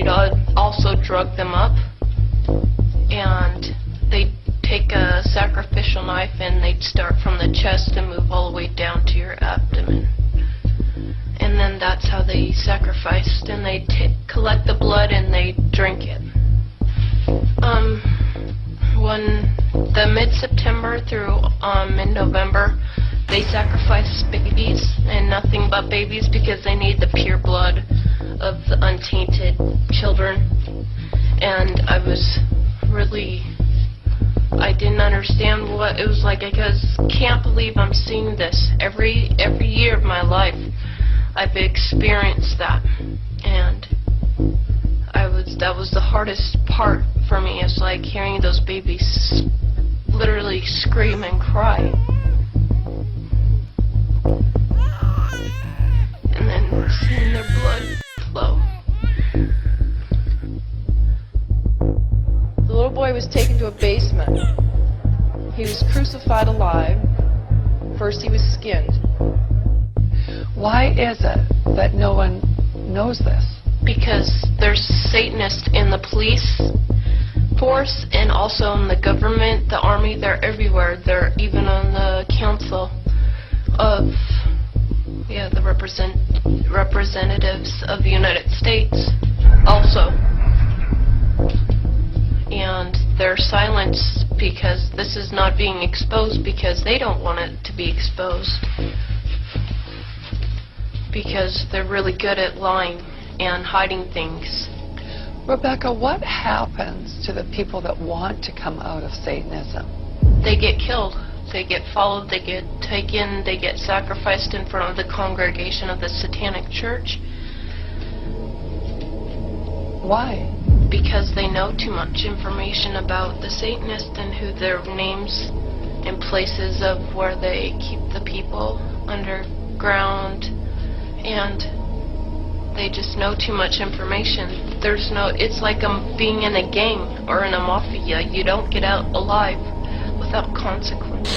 they'd also drug them up, and they'd take a sacrificial knife and they'd start from the chest and move all the way down to your abdomen. And then that's how they sacrificed, and they'd collect the blood and they'd drink it. When the mid-September through mid-November, they sacrifice babies and nothing but babies because they need the pure blood of the untainted children. And I didn't understand what it was like. I can't believe I'm seeing this every year of my life. I've experienced that, and that was the hardest part for me. It's like hearing those babies literally scream and cry, and then seeing their blood flow. The little boy was taken to a basement. He was crucified alive. First he was skinned. Why is it that no one knows this? Because there's Satanists in the police force and also in the government, the army. They're everywhere. They're even on the council of the representatives of the United States also. And they're silenced because this is not being exposed, because they don't want it to be exposed, because they're really good at lying and hiding things. Rebecca, what happens to the people that want to come out of Satanism? They get killed. They get followed. They get taken. They get sacrificed in front of the congregation of the Satanic Church. Why? Because they know too much information about the Satanists and who their names and places of where they keep the people underground, and they just know too much information. It's like being in a gang or in a mafia. You don't get out alive without consequence.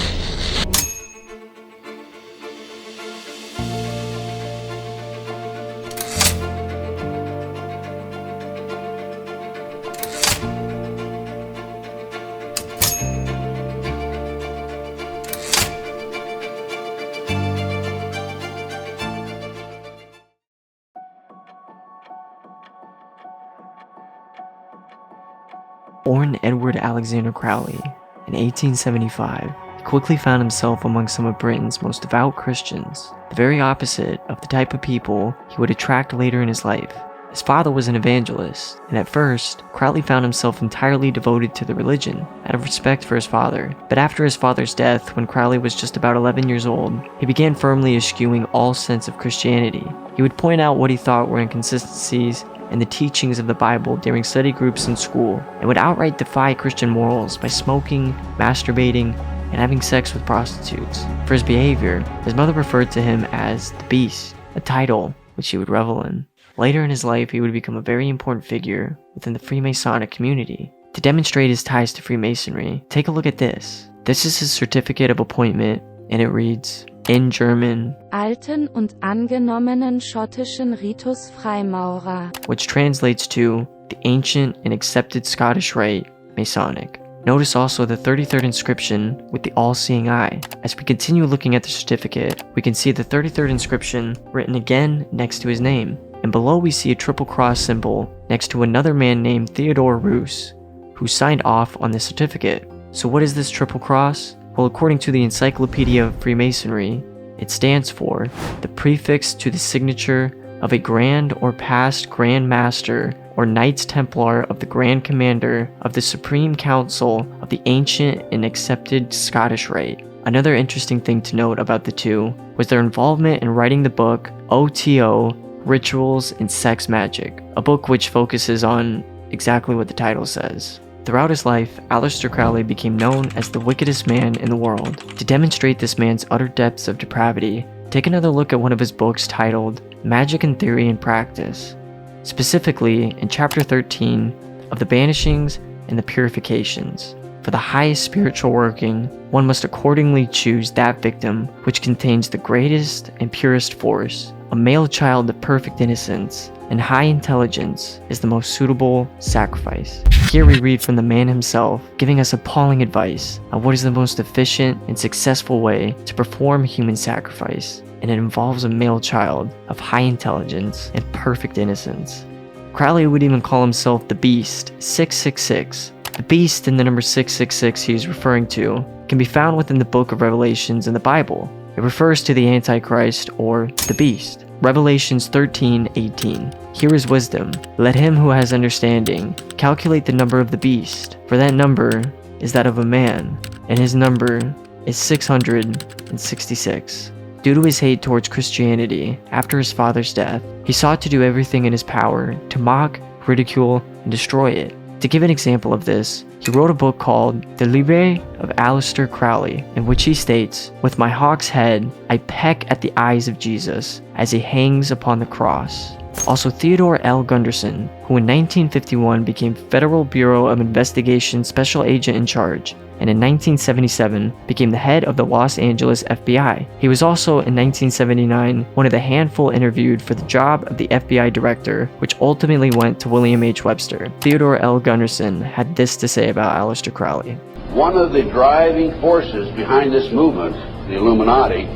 Born Edward Alexander Crowley in 1875, he quickly found himself among some of Britain's most devout Christians, the very opposite of the type of people he would attract later in his life. His father was an evangelist, and at first, Crowley found himself entirely devoted to the religion, out of respect for his father. But after his father's death, when Crowley was just about 11 years old, he began firmly eschewing all sense of Christianity. He would point out what he thought were inconsistencies and the teachings of the Bible during study groups in school, and would outright defy Christian morals by smoking, masturbating, and having sex with prostitutes. For his behavior, his mother referred to him as the Beast, a title which he would revel in. Later in his life, he would become a very important figure within the Freemasonic community. To demonstrate his ties to Freemasonry, take a look at this. This is his certificate of appointment, and it reads, in German, alten und angenommenen schottischen Ritus Freimaurer, which translates to the ancient and accepted Scottish Rite, Masonic. Notice also the 33rd inscription with the all-seeing eye. As we continue looking at the certificate, we can see the 33rd inscription written again next to his name, and below we see a triple cross symbol next to another man named Theodore Roos, who signed off on the certificate. So what is this triple cross? Well, according to the Encyclopedia of Freemasonry, it stands for the prefix to the signature of a Grand or Past Grand Master or Knights Templar of the Grand Commander of the Supreme Council of the Ancient and Accepted Scottish Rite. Another interesting thing to note about the two was their involvement in writing the book OTO, Rituals and Sex Magic, a book which focuses on exactly what the title says. Throughout his life, Aleister Crowley became known as the wickedest man in the world. To demonstrate this man's utter depths of depravity, take another look at one of his books titled Magic in Theory and Practice. Specifically, in chapter 13 of the Banishings and the Purifications. For the highest spiritual working, one must accordingly choose that victim which contains the greatest and purest force, a male child of perfect innocence, and high intelligence is the most suitable sacrifice. Here we read from the man himself, giving us appalling advice on what is the most efficient and successful way to perform human sacrifice, and it involves a male child of high intelligence and perfect innocence. Crowley would even call himself the Beast 666. The Beast and the number 666 he is referring to can be found within the book of Revelations in the Bible. It refers to the Antichrist or the Beast. Revelations 13:18. Here is wisdom. Let him who has understanding calculate the number of the beast, for that number is that of a man, and his number is 666. Due to his hate towards Christianity after his father's death, he sought to do everything in his power to mock, ridicule, and destroy it. To give an example of this, he wrote a book called The Libre of Aleister Crowley, in which he states, "With my hawk's head, I peck at the eyes of Jesus as he hangs upon the cross." Also, Theodore L. Gunderson, who in 1951 became Federal Bureau of Investigation Special Agent in Charge, and in 1977 became the head of the Los Angeles FBI. He was also in 1979 one of the handful interviewed for the job of the FBI director, which ultimately went to William H. Webster. Theodore L. Gunderson had this to say about Aleister Crowley. One of the driving forces behind this movement, the Illuminati,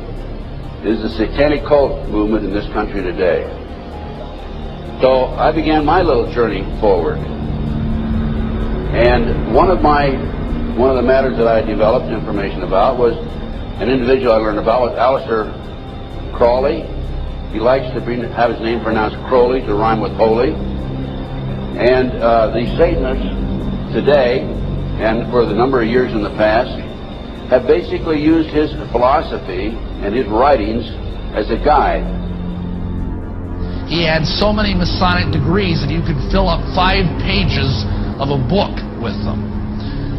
is the satanic cult movement in this country today. So I began my little journey forward. And one of the matters that I developed information about was an individual I learned about was Aleister Crowley. He likes to have his name pronounced Crowley to rhyme with holy. And the Satanists today, and for the number of years in the past, have basically used his philosophy and his writings as a guide. He had so many Masonic degrees that you could fill up 5 pages of a book with them.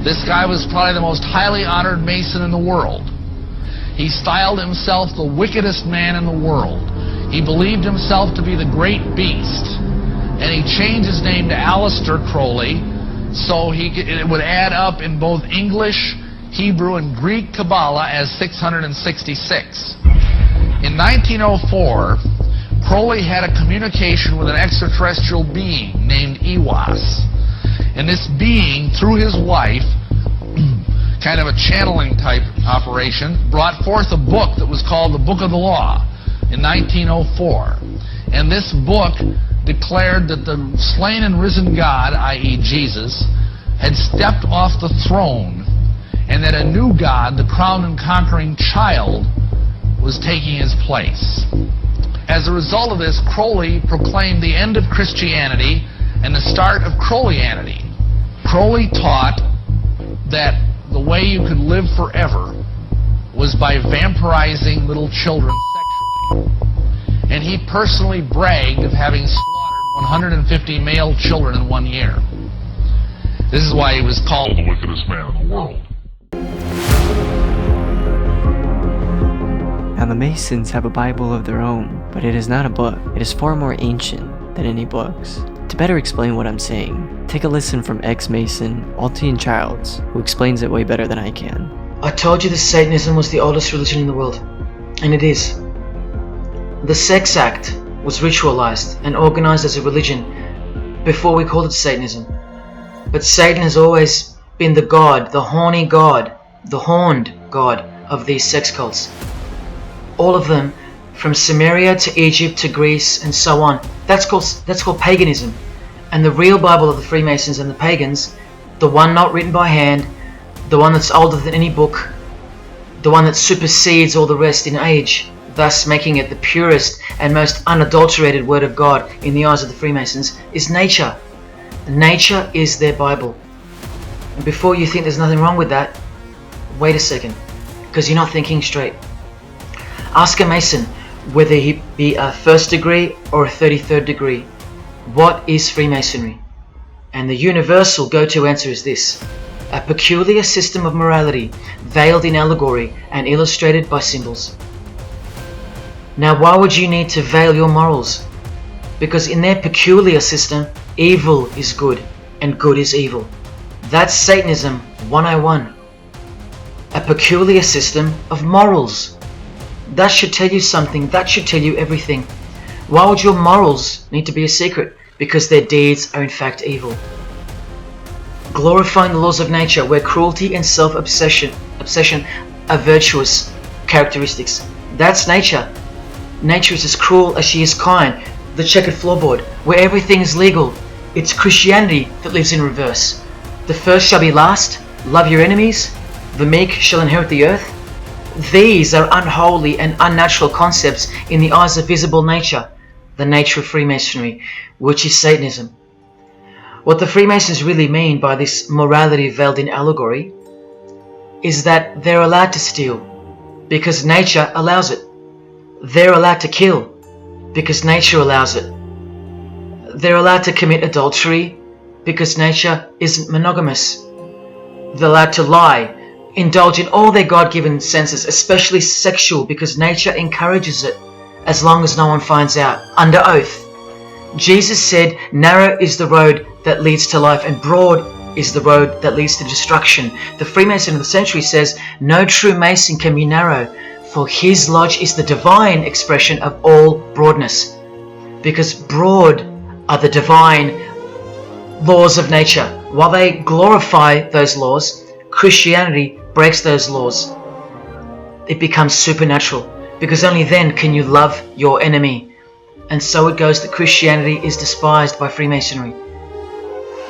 This guy was probably the most highly honored Mason in the world. He styled himself the wickedest man in the world. He believed himself to be the great beast. And he changed his name to Aleister Crowley, so it would add up in both English, Hebrew, and Greek Kabbalah as 666. In 1904, Crowley had a communication with an extraterrestrial being named Iwas. And this being, through his wife, kind of a channeling type operation, brought forth a book that was called the Book of the Law in 1904. And this book declared that the slain and risen God, i.e. Jesus, had stepped off the throne, and that a new God, the crowned and conquering child, was taking his place. As a result of this, Crowley proclaimed the end of Christianity and the start of Crowleyanity. Crowley taught that the way you could live forever was by vampirizing little children sexually. And he personally bragged of having slaughtered 150 male children in 1 year. This is why he was called the wickedest man in the world. Now the Masons have a Bible of their own, but it is not a book. It is far more ancient than any books. To better explain what I'm saying, take a listen from ex-Mason Altian Childs, who explains it way better than I can. I told you that Satanism was the oldest religion in the world, and it is. The sex act was ritualized and organized as a religion before we called it Satanism. But Satan has always been the god, the horny god, the horned god of these sex cults. All of them, from Sumeria to Egypt to Greece and so on, that's called paganism. And the real Bible of the Freemasons and the pagans, the one not written by hand, the one that's older than any book, the one that supersedes all the rest in age, thus making it the purest and most unadulterated word of God in the eyes of the Freemasons, is nature. Nature is their Bible. And before you think there's nothing wrong with that, wait a second, because you're not thinking straight. Ask a Mason, whether he be a 1st degree or a 33rd degree, what is Freemasonry? And the universal go-to answer is this: a peculiar system of morality, veiled in allegory and illustrated by symbols. Now why would you need to veil your morals? Because in their peculiar system, evil is good and good is evil. That's Satanism 101. A peculiar system of morals. That should tell you something, that should tell you everything. Why would your morals need to be a secret? Because their deeds are in fact evil. Glorifying the laws of nature, where cruelty and self-obsession are virtuous characteristics. That's nature. Nature is as cruel as she is kind. The checkered floorboard, where everything is legal. It's Christianity that lives in reverse. The first shall be last. Love your enemies. The meek shall inherit the earth. These are unholy and unnatural concepts in the eyes of visible nature, the nature of Freemasonry, which is Satanism. What the Freemasons really mean by this morality veiled in allegory is that they're allowed to steal because nature allows it. They're allowed to kill because nature allows it. They're allowed to commit adultery because nature isn't monogamous. They're allowed to lie, indulge in all their God-given senses, especially sexual, because nature encourages it, as long as no one finds out, under oath. Jesus said, narrow is the road that leads to life, and broad is the road that leads to destruction. The Freemason of the century says, no true Mason can be narrow, for his lodge is the divine expression of all broadness. Because broad are the divine laws of nature. While they glorify those laws, Christianity breaks those laws. It becomes supernatural, because only then can you love your enemy. And so it goes that Christianity is despised by Freemasonry,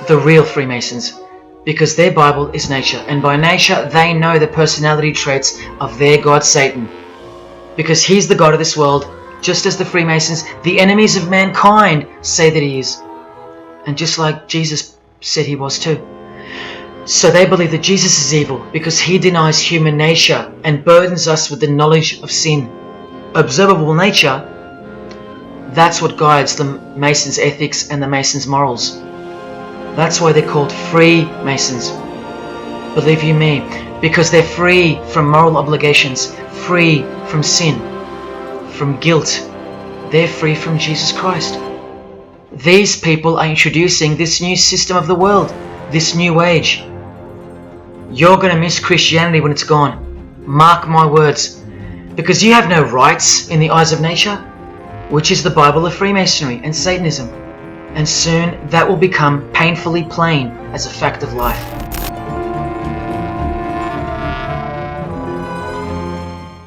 the real Freemasons, because their Bible is nature, and by nature they know the personality traits of their god Satan, because he's the god of this world, just as the Freemasons, the enemies of mankind, say that he is, and just like Jesus said he was too. So they believe that Jesus is evil because he denies human nature and burdens us with the knowledge of sin. Observable nature, that's what guides the Masons' ethics and the Masons' morals. That's why they're called Freemasons. Believe you me, because they're free from moral obligations, free from sin, from guilt. They're free from Jesus Christ. These people are introducing this new system of the world, this new age. You're going to miss Christianity when it's gone. Mark my words. Because you have no rights in the eyes of nature, which is the Bible of Freemasonry and Satanism. And soon that will become painfully plain as a fact of life.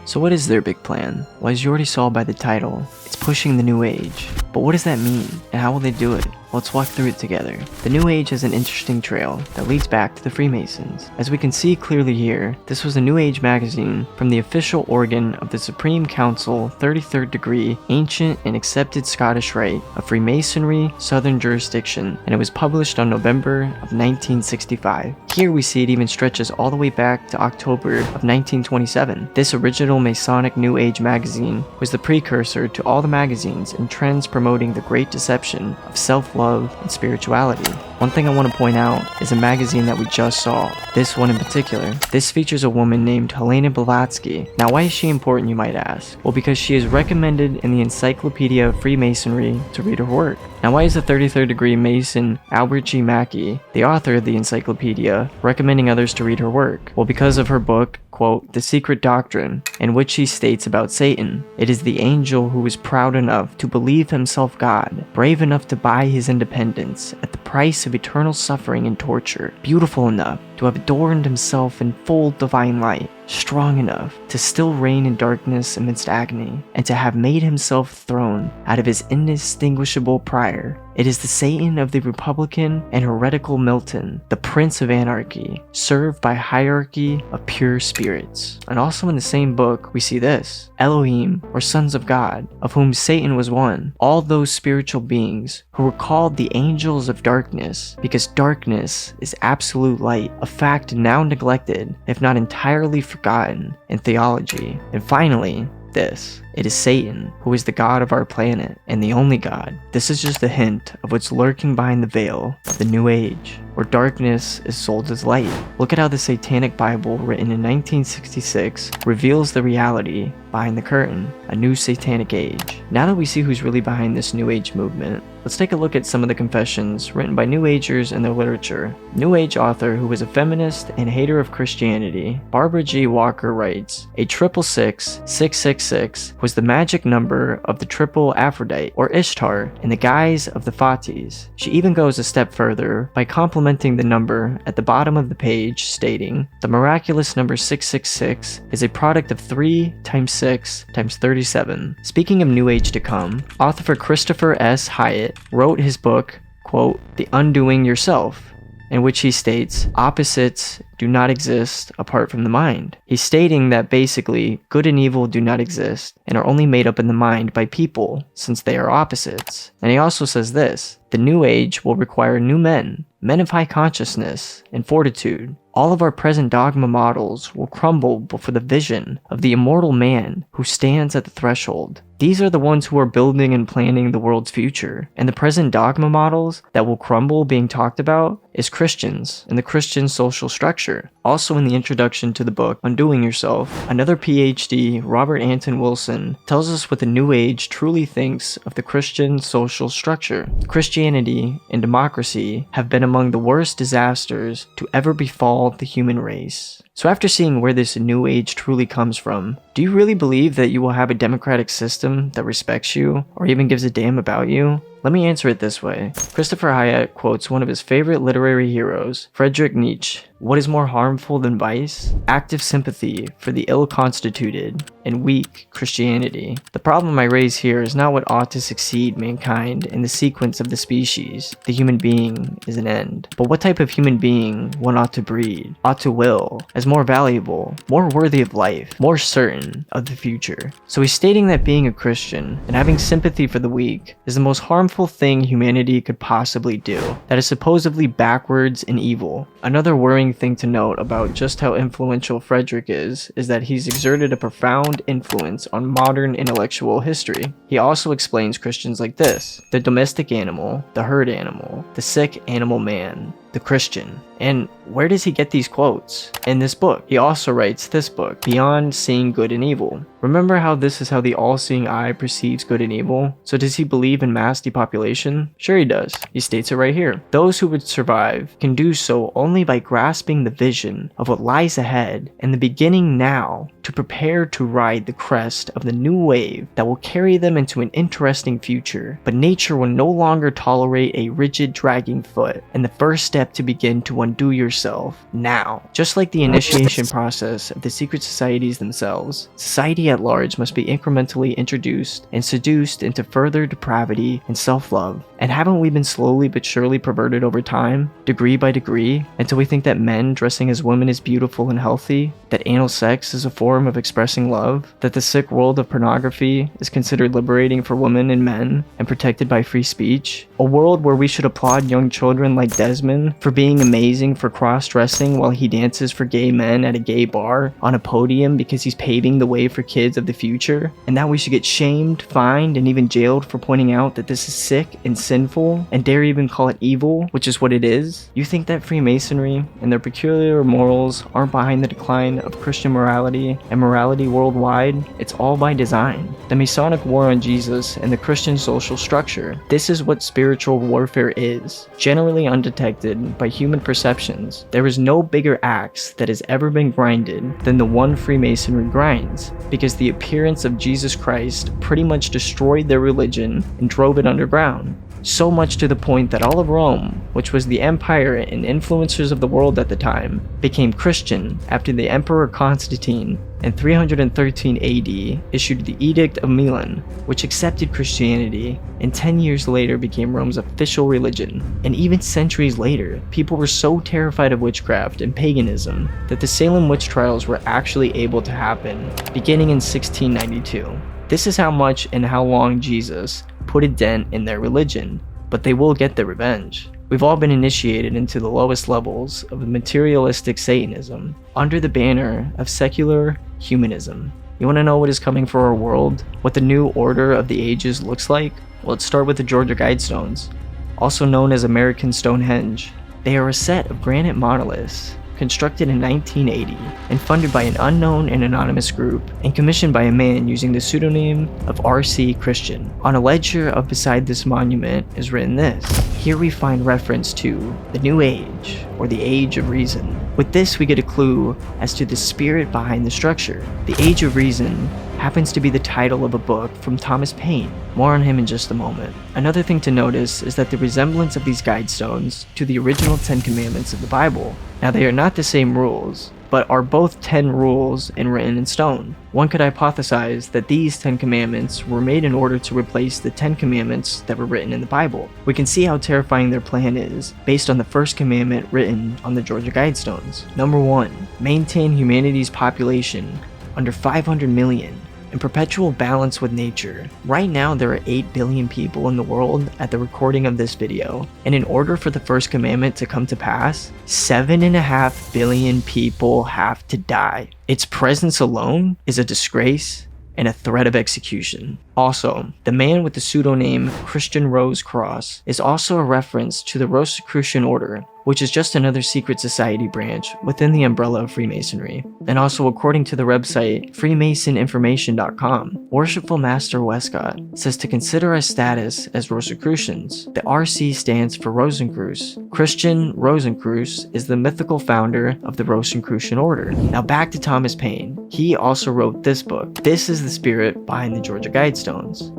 So what is their big plan? Well, as you already saw by the title, it's pushing the New Age. But what does that mean, and how will they do it? Let's walk through it together. The New Age has an interesting trail that leads back to the Freemasons. As we can see clearly here, this was a New Age magazine from the official organ of the Supreme Council 33rd degree Ancient and Accepted Scottish Rite of Freemasonry Southern Jurisdiction, and it was published on November of 1965. Here we see it even stretches all the way back to October of 1927. This original Masonic New Age magazine was the precursor to all the magazines and trends promoting the Great Deception of self-love and spirituality. One thing I want to point out is a magazine that we just saw, this one in particular. This features a woman named Helena Blavatsky. Now why is she important, you might ask? Well, because she is recommended in the Encyclopedia of Freemasonry to read her work. Now why is the 33rd degree Mason Albert G. Mackey, the author of the encyclopedia, recommending others to read her work? Well, because of her book, quote, The Secret Doctrine, in which she states about Satan, it is the angel who is proud enough to believe himself God, brave enough to buy his independence at the price of eternal suffering and torture, beautiful enough to have adorned himself in full divine light, strong enough to still reign in darkness amidst agony, and to have made himself throne out of his indistinguishable prior. It is the Satan of the Republican and heretical Milton, the Prince of Anarchy, served by hierarchy of pure spirits. And also in the same book, we see this, Elohim, or sons of God, of whom Satan was one, all those spiritual beings who were called the angels of darkness, because darkness is absolute light, a fact now neglected, if not entirely forgotten, in theology. And finally, this. It is Satan, who is the god of our planet, and the only god. This is just a hint of what's lurking behind the veil of the New Age, where darkness is sold as light. Look at how the Satanic Bible, written in 1966, reveals the reality behind the curtain, a new satanic age. Now that we see who's really behind this New Age movement, let's take a look at some of the confessions written by New Agers and their literature. New Age author who was a feminist and hater of Christianity, Barbara G. Walker writes, a 666, 666 was the magic number of the triple Aphrodite, or Ishtar, in the guise of the Fatis. She even goes a step further by complementing the number at the bottom of the page, stating, the miraculous number 666 is a product of 3 times 6 times 37. Speaking of New Age to come, author Christopher S. Hyatt wrote his book, quote, The Undoing Yourself, in which he states, opposites do not exist apart from the mind. He's stating that basically, good and evil do not exist and are only made up in the mind by people, since they are opposites. And he also says this, the new age will require new men of high consciousness and fortitude. All of our present dogma models will crumble before the vision of the immortal man who stands at the threshold. These are the ones who are building and planning the world's future. And the present dogma models that will crumble being talked about is Christians and the Christian social structure. Also in the introduction to the book, Undoing Yourself, another PhD, Robert Anton Wilson, tells us what the New Age truly thinks of the Christian social structure. Christianity and democracy have been among the worst disasters to ever befall the human race. So after seeing where this New Age truly comes from, do you really believe that you will have a democratic system that respects you or even gives a damn about you? Let me answer it this way. Christopher Hyatt quotes one of his favorite literary heroes, Friedrich Nietzsche. What is more harmful than vice? Active sympathy for the ill-constituted and weak Christianity. The problem I raise here is not what ought to succeed mankind in the sequence of the species, the human being is an end, but what type of human being one ought to breed, ought to will, as more valuable, more worthy of life, more certain of the future. So he's stating that being a Christian and having sympathy for the weak is the most harmful thing humanity could possibly do, that is supposedly backwards and evil. Another worrying thing to note about just how influential Frederick is that he's exerted a profound influence on modern intellectual history. He also explains Christians like this: the domestic animal, the herd animal, the sick animal man, the Christian. And where does he get these quotes? In this book. He also writes this book, Beyond Seeing Good and Evil. Remember how this is how the all-seeing eye perceives good and evil? So does he believe in mass depopulation? Sure he does. He states it right here. Those who would survive can do so only by grasping the vision of what lies ahead and the beginning now to prepare to ride the crest of the new wave that will carry them into an interesting future. But nature will no longer tolerate a rigid dragging foot, and the first step to begin to undo yourself now. Just like the initiation process of the secret societies themselves, society at large must be incrementally introduced and seduced into further depravity and self-love. And haven't we been slowly but surely perverted over time, degree by degree, until we think that men dressing as women is beautiful and healthy, that anal sex is a form of expressing love, that the sick world of pornography is considered liberating for women and men and protected by free speech? A world where we should applaud young children like Desmond for being amazing for cross-dressing while he dances for gay men at a gay bar on a podium because he's paving the way for kids of the future, and that we should get shamed, fined, and even jailed for pointing out that this is sick and sinful, and dare even call it evil, which is what it is? You think that Freemasonry and their peculiar morals aren't behind the decline of Christian morality and morality worldwide? It's all by design. The Masonic war on Jesus and the Christian social structure. This is what spiritual warfare is, generally undetected by human perceptions. There is no bigger axe that has ever been grinded than the one Freemasonry grinds, because the appearance of Jesus Christ pretty much destroyed their religion and drove it underground. So much to the point that all of Rome, which was the empire and influencers of the world at the time, became Christian after the Emperor Constantine in 313 AD issued the Edict of Milan, which accepted Christianity, and 10 years later became Rome's official religion. And even centuries later, people were so terrified of witchcraft and paganism that the Salem witch trials were actually able to happen, beginning in 1692. This is how much and how long Jesus put a dent in their religion, but they will get their revenge. We've all been initiated into the lowest levels of materialistic Satanism under the banner of secular humanism. You want to know what is coming for our world? What the new order of the ages looks like? Well, let's start with the Georgia Guidestones, also known as American Stonehenge. They are a set of granite monoliths constructed in 1980 and funded by an unknown and anonymous group and commissioned by a man using the pseudonym of R.C. Christian. On a ledger up beside this monument is written this: here we find reference to the New Age, or the Age of Reason. With this, we get a clue as to the spirit behind the structure. The Age of Reason happens to be the title of a book from Thomas Paine. More on him in just a moment. Another thing to notice is that the resemblance of these guidestones to the original 10 Commandments of the Bible. Now, they are not the same rules, but are both 10 rules and written in stone. One could hypothesize that these 10 commandments were made in order to replace the 10 commandments that were written in the Bible. We can see how terrifying their plan is based on the first commandment written on the Georgia Guidestones. Number 1, maintain humanity's population under 500 million in perpetual balance with nature. Right now, there are 8 billion people in the world at the recording of this video, and in order for the first commandment to come to pass, 7.5 billion people have to die. Its presence alone is a disgrace and a threat of execution. Also, the man with the pseudonym Christian Rose Cross is also a reference to the Rosicrucian Order, which is just another secret society branch within the umbrella of Freemasonry. And also, according to the website freemasoninformation.com, Worshipful Master Westcott says to consider our status as Rosicrucians. The RC stands for Rosencreuz. Christian Rosencreuz is the mythical founder of the Rosicrucian Order. Now back to Thomas Paine. He also wrote this book. This is the spirit behind the Georgia Guidestones.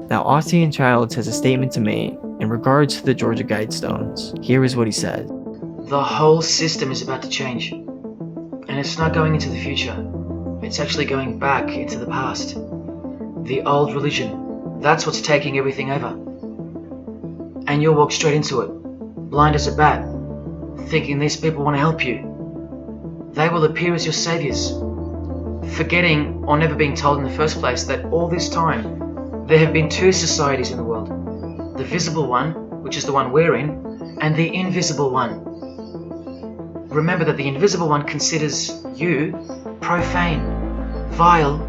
Now, Austin Childs has a statement to make in regards to the Georgia Guidestones. Here is what he said. The whole system is about to change. And it's not going into the future. It's actually going back into the past. The old religion. That's what's taking everything over. And you'll walk straight into it, blind as a bat, thinking these people want to help you. They will appear as your saviors, forgetting or never being told in the first place that all this time there have been 2 societies in the world. The visible one, which is the one we're in, and the invisible one. Remember that the invisible one considers you profane, vile,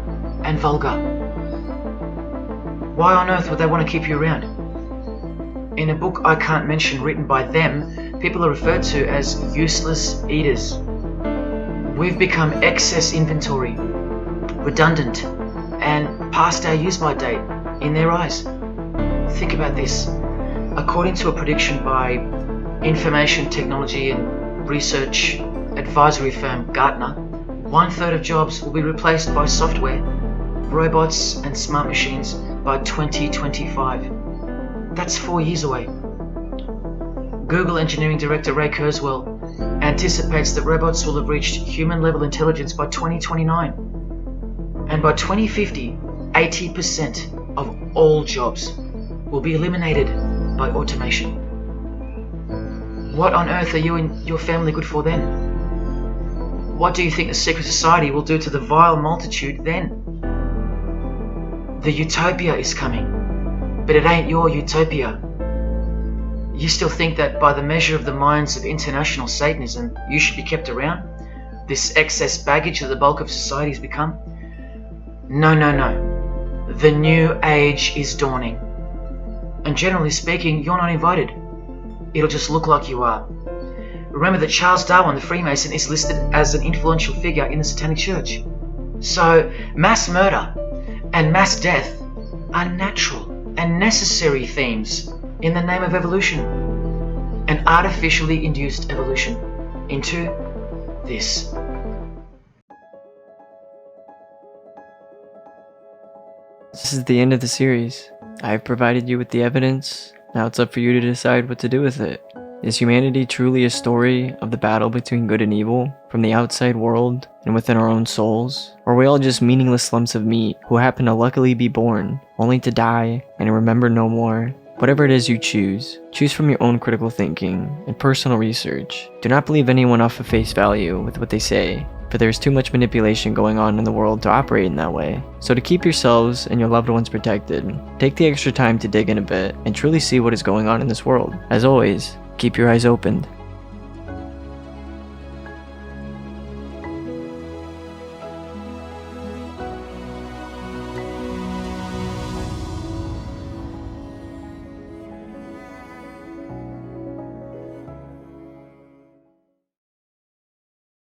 and vulgar. Why on earth would they want to keep you around? In a book I can't mention written by them, people are referred to as useless eaters. We've become excess inventory, redundant, and past our use-by date in their eyes. Think about this. According to a prediction by information technology and research advisory firm Gartner, 1/3 of jobs will be replaced by software, robots and smart machines by 2025. That's 4 years away. Google engineering director Ray Kurzweil anticipates that robots will have reached human-level intelligence by 2029. And by 2050, 80% of all jobs will be eliminated by automation. What on earth are you and your family good for then? What do you think the secret society will do to the vile multitude then? The utopia is coming, but it ain't your utopia. You still think that by the measure of the minds of international Satanism, you should be kept around? This excess baggage that the bulk of society has become? No. The new age is dawning. And generally speaking, you're not invited. It'll just look like you are. Remember that Charles Darwin, the Freemason, is listed as an influential figure in the Satanic Church. So, mass murder and mass death are natural and necessary themes in the name of evolution. An artificially induced evolution into this. This is the end of the series. I have provided you with the evidence. Now it's up for you to decide what to do with it. Is humanity truly a story of the battle between good and evil from the outside world and within our own souls? Or are we all just meaningless lumps of meat who happen to luckily be born, only to die and remember no more? Whatever it is you choose from your own critical thinking and personal research. Do not believe anyone off of face value with what they say, for there is too much manipulation going on in the world to operate in that way. So to keep yourselves and your loved ones protected, take the extra time to dig in a bit and truly see what is going on in this world. As always, keep your eyes opened.